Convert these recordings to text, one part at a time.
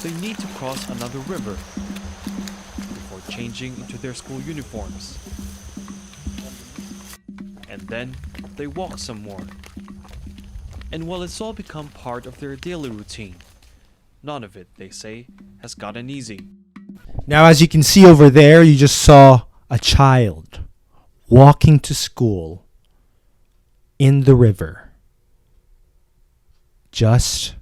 they need to cross another river before changing into their school uniforms. And then they walk some more. And while it's all become part of their daily routine, none of it, they say, has gotten easy. Now, as you can see over there, you just saw a child walking to school in the river just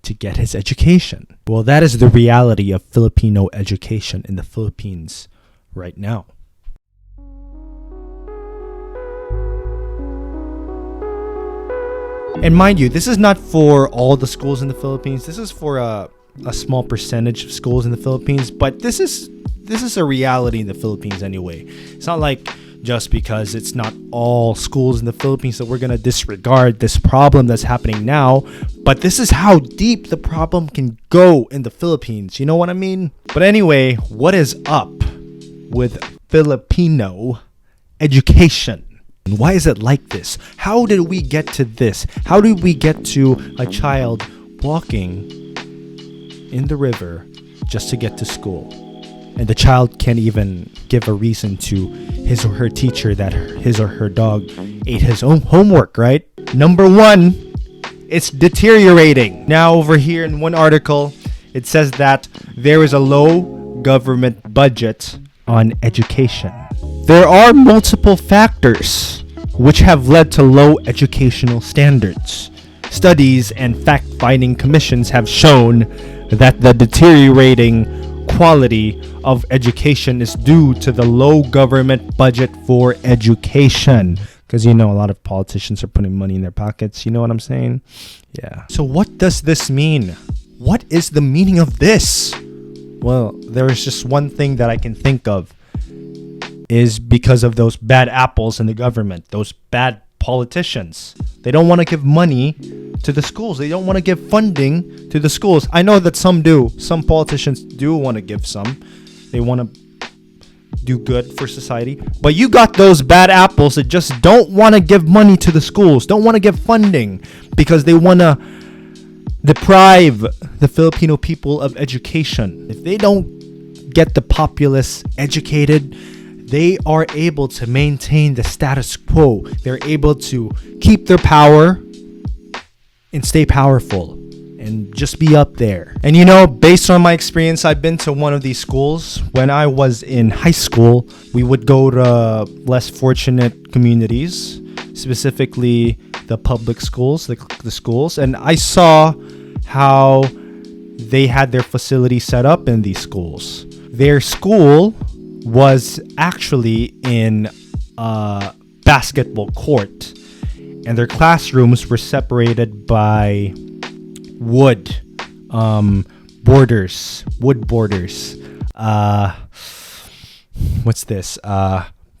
to get his education. Well, that is the reality of Filipino education in the Philippines right now. And mind you, this is not for all the schools in the Philippines. This is for a small percentage of schools in the Philippines, but this is a reality in the Philippines anyway. It's not like just because it's not all schools in the Philippines that we're going to disregard this problem that's happening now, but this is how deep the problem can go in the Philippines. You know what I mean? But anyway, what is up with Filipino education? And why is it like this? How did we get to this? How did we get to a child walking in the river just to get to school? And the child can't even give a reason to his or her teacher that his or her dog ate his own homework, right? Number one, it's deteriorating. Now over here in one article, it says that there is a low government budget on education. There are multiple factors which have led to low educational standards. Studies and fact-finding commissions have shown that the deteriorating quality of education is due to the low government budget for education. Because, a lot of politicians are putting money in their pockets. You know what I'm saying? Yeah. So what does this mean? What is the meaning of this? Well, there is just one thing that I can think of. Is because of those bad apples in the government, those bad politicians. They don't want to give money to the schools. They don't want to give funding to the schools. I know that some do. Some politicians do want to give some. They want to do good for society. But you got those bad apples that just don't want to give money to the schools, don't want to give funding because they want to deprive the Filipino people of education. If they don't get the populace educated, they are able to maintain the status quo. They're able to keep their power and stay powerful and just be up there. And based on my experience, I've been to one of these schools. When I was in high school, we would go to less fortunate communities, specifically the public schools, the schools. And I saw how they had their facilities set up in these schools. Their school was actually in a basketball court, and their classrooms were separated by wood borders. What's this?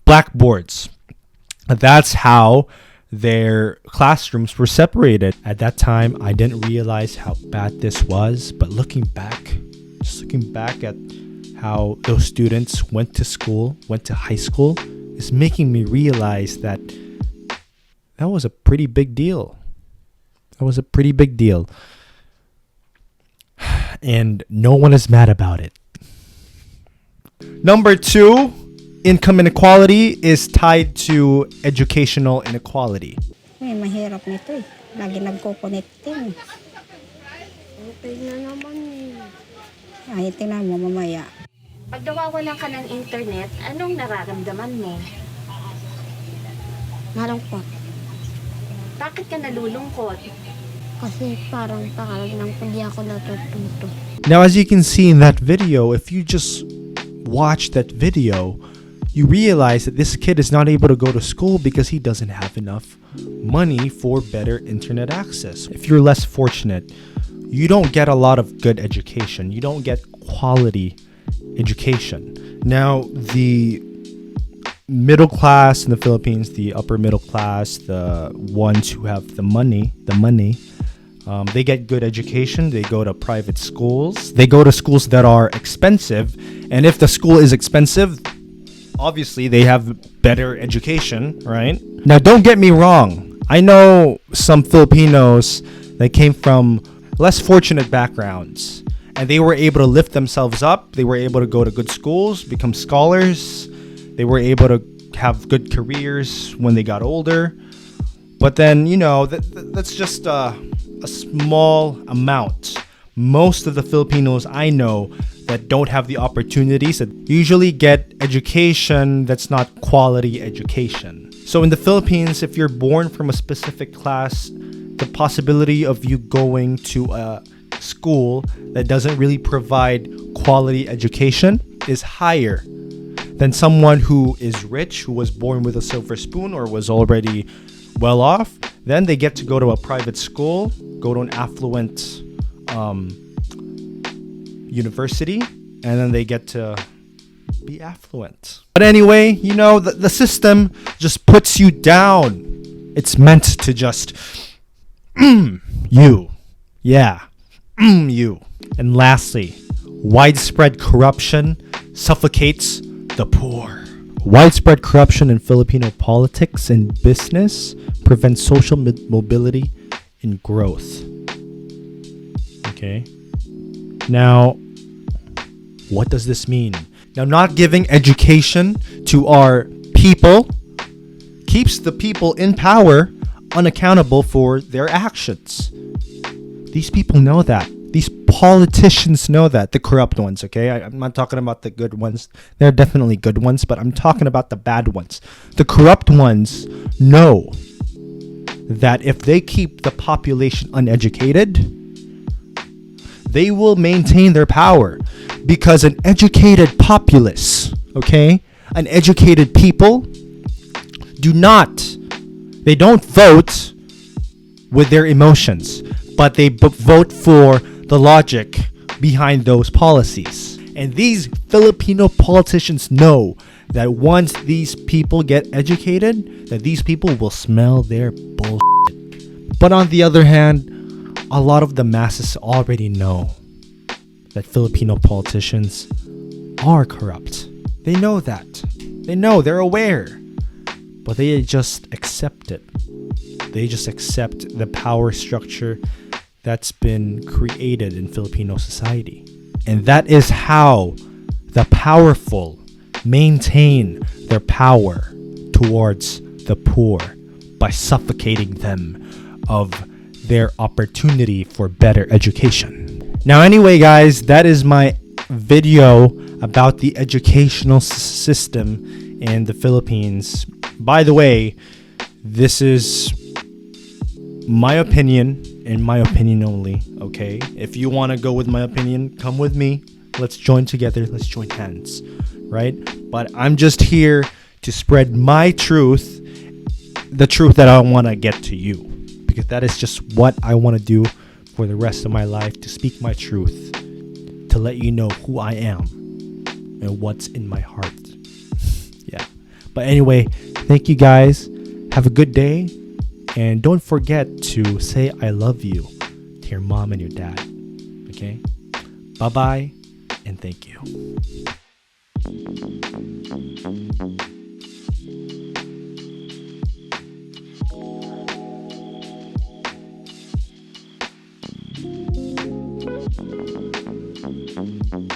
Blackboards. That's how their classrooms were separated. At that time, I didn't realize how bad this was, but looking back at how those students went to high school, is making me realize that was a pretty big deal. And no one is mad about it. Number 2, income inequality is tied to educational inequality. Mahirap nito eh. Lagi nagko-connecting. Okay na naman eh. Ay, tingnan mo mamaya. Pag nawawalan ka ng internet, anong nararamdaman mo? Malungkot. Bakit ka nalulungkot? Kasi parang nang hindi ako natututo. Now, as you can see in that video, if you just watch that video, you realize that this kid is not able to go to school because he doesn't have enough money for better internet access. If you're less fortunate, you don't get a lot of good education. You don't get quality education. Now, the middle class in the Philippines, the upper middle class, the ones who have the money, they get good education. They go to private schools. They go to schools that are expensive. And if the school is expensive, obviously they have better education, right? Now, don't get me wrong. I know some Filipinos that came from less fortunate backgrounds, And they were able to lift themselves up. They were able to go to good schools, become scholars. They were able to have good careers when they got older. But then, that's just a small amount. Most of the Filipinos I know that don't have the opportunities that usually get education that's not quality education. So in the Philippines, if you're born from a specific class, the possibility of you going to a school that doesn't really provide quality education is higher than someone who is rich, who was born with a silver spoon or was already well off. Then they get to go to a private school, go to an affluent university, and then they get to be affluent. But anyway, the system just puts you down. It's meant to just you. Yeah. You. And lastly, widespread corruption suffocates the poor. Widespread corruption in Filipino politics and business prevents social mobility and growth. Okay. Now, what does this mean? Now, not giving education to our people keeps the people in power unaccountable for their actions. These people know that. These politicians know that. The corrupt ones, okay? I'm not talking about the good ones. There are definitely good ones, but I'm talking about the bad ones. The corrupt ones know that if they keep the population uneducated, they will maintain their power. Because an educated populace, okay? An educated people they don't vote with their emotions, but they vote for the logic behind those policies. And these Filipino politicians know that once these people get educated, that these people will smell their bullshit. But on the other hand, a lot of the masses already know that Filipino politicians are corrupt. They know that. They're aware. But they just accept it. They just accept the power structure that's been created in Filipino society. And that is how the powerful maintain their power towards the poor, by suffocating them of their opportunity for better education. Now, anyway, guys, that is my video about the educational system in the Philippines. By the way, this is my opinion and my opinion only, okay? If you want to go with my opinion, come with me. Let's join together. Let's join hands, right? But I'm just here to spread my truth, the truth that I want to get to you, because that is just what I want to do for the rest of my life, to speak my truth, to let you know who I am and what's in my heart. Yeah. But anyway, thank you guys. Have a good day. And don't forget to say I love you to your mom and your dad. Okay? Bye-bye and thank you.